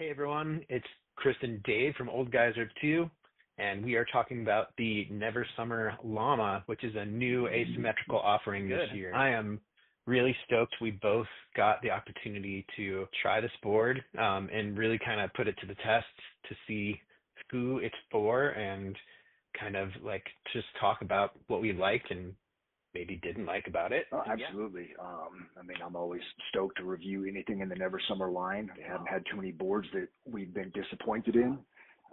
Hey everyone, it's Chris and Dave from Old Guys Are 2, and we are talking about the Never Summer Llama, which is a new asymmetrical offering this year. I am really stoked we both got the opportunity to try this board and really kind of put it to the test to see who it's for and kind of like just talk about what we liked and maybe didn't like about it. Oh, absolutely. I'm always stoked to review anything in the Never Summer line. We haven't had too many boards that we've been disappointed in.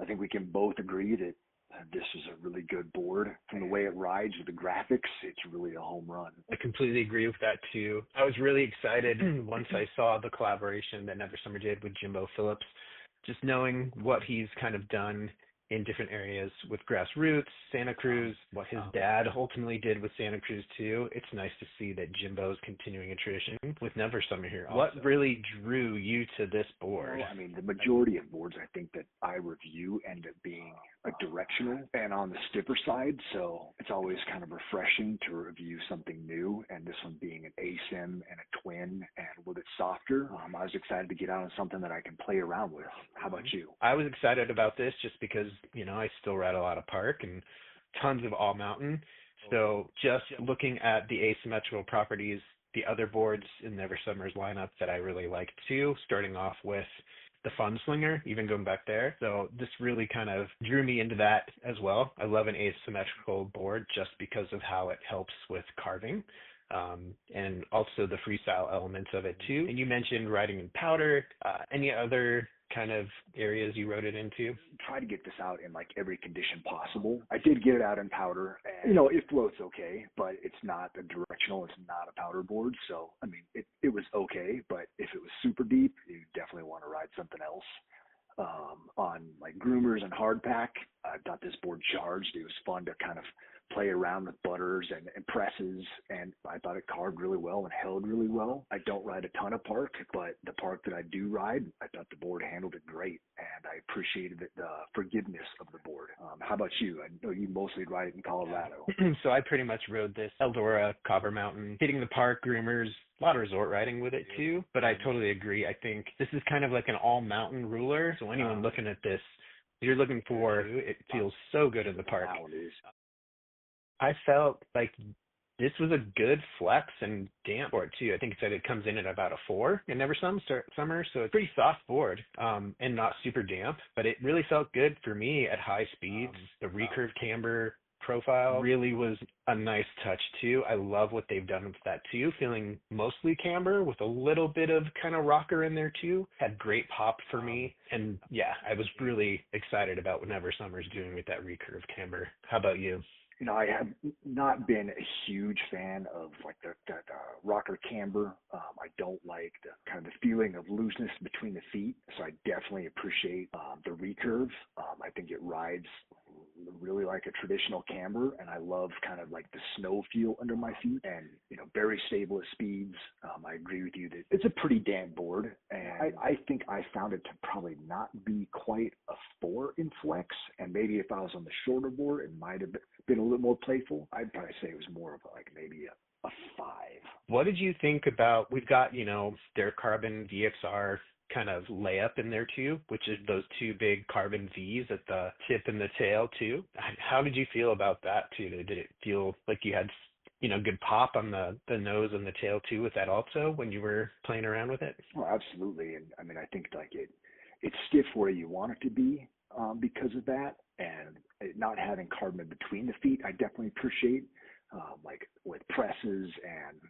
I think we can both agree that this is a really good board. From the way it rides with the graphics, it's really a home run. I completely agree with that too. I was really excited once I saw the collaboration that Never Summer did with Jimbo Phillips, just knowing what he's kind of done in different areas with Grassroots, Santa Cruz, what his dad ultimately did with Santa Cruz too. It's nice to see that Jimbo's continuing a tradition with Never Summer here also. What really drew you to this board? Well, the majority of boards I think that I review end up being a directional and on the stiffer side, so it's always kind of refreshing to review something new, and this one being an asym and a twin and a little bit softer. I was excited to get out on something that I can play around with. How about you? I was excited about this just because I still ride a lot of park and tons of all mountain. So just looking at the asymmetrical properties, the other boards in Never Summer's lineup that I really liked too, starting off with the FunSlinger, even going back there. So this really kind of drew me into that as well. I love an asymmetrical board just because of how it helps with carving. And also the freestyle elements of it too. And you mentioned riding in powder. Any other kind of areas you rode it into? Try to get this out in like every condition possible. I did get it out in powder, and it floats okay, but it's not a directional, it's not a powder board. So it was okay, but if it was super deep, you definitely want to ride something else. On like Groomers and hardpack, I thought this board charged. It was fun to kind of play around with butters and presses, and I thought it carved really well and held really well. I don't ride a ton of park, but the park that I do ride, I thought the board handled it great, and I appreciated the forgiveness of the board. How about you? I know you mostly ride it in Colorado. So I pretty much rode this Eldora, Copper Mountain, hitting the park, Groomers, a lot of resort riding with it too, but I totally agree. I think this is kind of like an all mountain ruler. So anyone looking at this, you're looking for, it feels so good in the park. I felt like this was a good flex and damp board too. I think it said it comes in at about a 4 in Never Summer, so it's a pretty soft board and not super damp, but it really felt good for me at high speeds. The Recurve camber profile really was a nice touch too. I love what they've done with that too, feeling mostly camber with a little bit of kind of rocker in there too. Had great pop for me, and yeah, I was really excited about what Never Summer's doing with that Recurve camber. How about you? I have not been a huge fan of like that rocker camber. I don't like the kind of the feeling of looseness between the feet, so I definitely appreciate the Recurve. I think it rides really like a traditional camber, and I love kind of like the snow feel under my feet, and very stable at speeds. I agree with you that it's a pretty damp board, and I think I found it to probably not be quite a 4 in flex, and maybe if I was on the shorter board, it might have been a little more playful. I'd probably say it was more of like maybe a 5. What did you think about, we've got, their carbon VXR kind of layup in there too, which is those 2 big carbon V's at the tip and the tail too. How did you feel about that too? Did it feel like you had, good pop on the nose and the tail too with that also when you were playing around with it? Oh, absolutely. And I think like it's stiff where you want it to be because of that, and it not having carbon between the feet, I definitely appreciate, like with presses and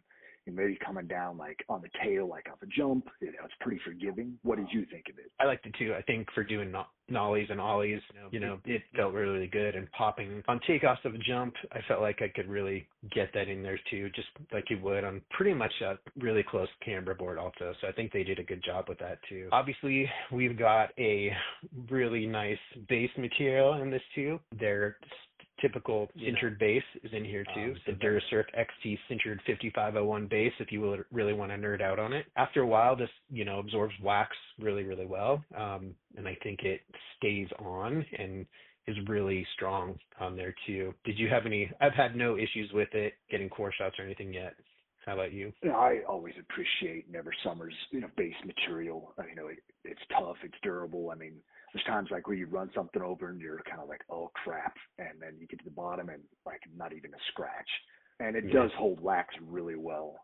maybe coming down like on the tail, like off a jump. It's pretty forgiving. What did you think of it? I liked it too. I think for doing nollies and ollies, it felt really, really good. And popping on takeoffs of a jump, I felt like I could really get that in there too, just like you would on pretty much a really close camber board also. So I think they did a good job with that too. Obviously, we've got a really nice base material in this too. Their typical sintered base is in here too. The Durasurf XT sintered 5501 base, if you really want to nerd out on it. After a while, this absorbs wax really, really well, and I think it stays on and is really strong on there too. Did you have any? I've had no issues with it getting core shots or anything yet. How about you? I always appreciate Never Summer's, base material. It's tough, it's durable. I mean, there's times like where you run something over and you're kind of like, oh crap, and then you get to the bottom and like not even a scratch. And it does hold wax really well,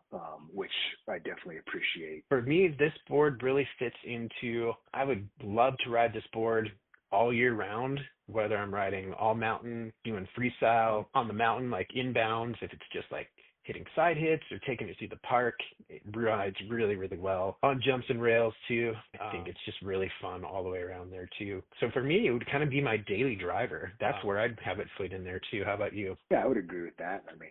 which I definitely appreciate. For me, this board really fits into, I would love to ride this board all year round, whether I'm riding all mountain, doing freestyle on the mountain, like inbounds, if it's just like hitting side hits or taking it through the park. It rides really, really well. On jumps and rails too. I think it's just really fun all the way around there too. So for me, it would kind of be my daily driver. That's where I'd have it fit in there too. How about you? Yeah, I would agree with that. I mean,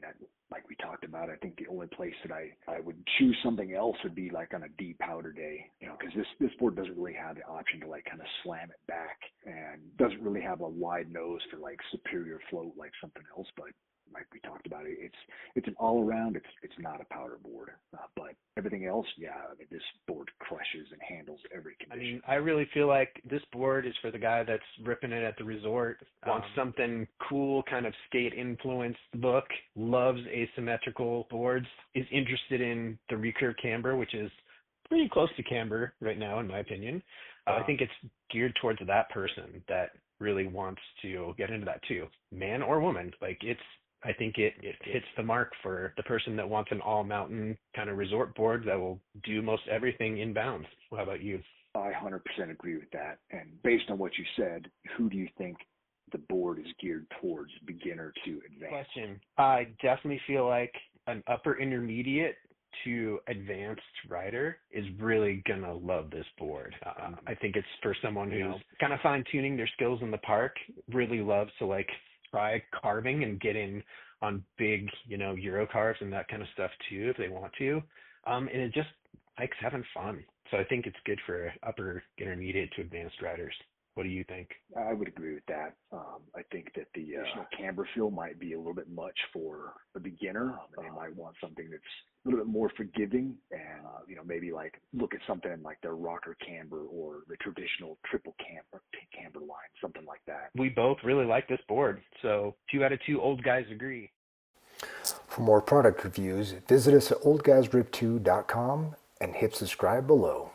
like we talked about, I think the only place that I would choose something else would be like on a deep powder day, because this board doesn't really have the option to like kind of slam it back and doesn't really have a wide nose for like superior float like something else. But like we talked about, it's an all around. It's not a powder board, but everything else, this board crushes and handles every condition. I mean, I really feel like this board is for the guy that's ripping it at the resort, wants something cool, kind of skate influenced look, loves asymmetrical boards, is interested in the Recurve camber, which is pretty close to camber right now, in my opinion. I think it's geared towards that person that really wants to get into that too, man or woman. I think it hits the mark for the person that wants an all-mountain kind of resort board that will do most everything inbounds. How about you? I 100% agree with that. And based on what you said, who do you think the board is geared towards, beginner to advanced? Question. I definitely feel like an upper intermediate to advanced rider is really going to love this board. I think it's for someone who's kind of fine-tuning their skills in the park, really loves to like try carving and get in on big, Euro carves and that kind of stuff too, if they want to. And it just likes having fun. So I think it's good for upper intermediate to advanced riders. What do you think? I would agree with that. I think that the additional camber feel might be a little bit much for a beginner. They might want something that's a little bit more forgiving and, maybe like look at something like the rocker camber or the traditional triple camber line, something like that. We both really like this board. So 2 out of 2 old guys agree. For more product reviews, visit us at oldguysrip2.com and hit subscribe below.